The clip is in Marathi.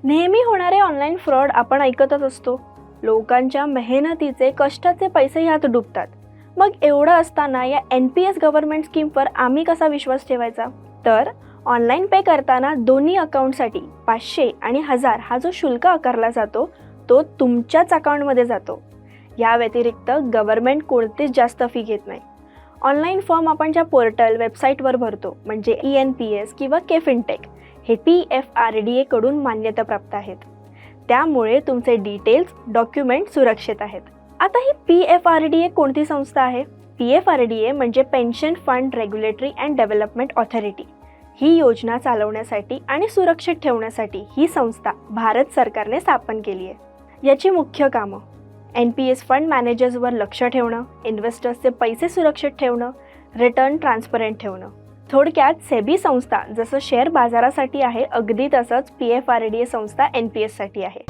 नेहमी होणारे ऑनलाईन फ्रॉड आपण ऐकतच असतो. लोकांच्या मेहनतीचे कष्टाचे पैसे ह्यात डुबतात. मग एवढं असताना या NPS गव्हर्नमेंट स्कीमवर आम्ही कसा विश्वास ठेवायचा? तर ऑनलाईन पे करताना दोन्ही अकाउंटसाठी 500 आणि 1000 हा जो शुल्क आकारला जातो तो तुमच्याच अकाउंटमध्ये जातो. या व्यतिरिक्त गव्हर्नमेंट कोणतीच जास्त फी घेत नाही. ऑनलाईन फॉर्म आपण ज्या पोर्टल वेबसाईटवर भरतो म्हणजे ENPS किंवा केफिनटेक हे PFRDA कडून मान्यताप्राप्त आहेत. त्यामुळे तुमचे डिटेल्स डॉक्युमेंट सुरक्षित आहेत. आता ही PFRDA कोणती संस्था आहे? PFRDA म्हणजे pension fund regulatory and development authority. ही योजना चालवण्यासाठी आणि सुरक्षित ठेवण्यासाठी ही संस्था भारत सरकारने स्थापन केली आहे. याची मुख्य कामं NPS फंड मॅनेजर्सवर लक्ष ठेवणं, इन्व्हेस्टर्सचे पैसे सुरक्षित ठेवणं, रिटर्न ट्रान्सपरंट ठेवणं. थोडक्यात सेबी संस्था जसं शेअर बाजारासाठी आहे अगदी तसंच PFRDA संस्था NPS साठी आहे.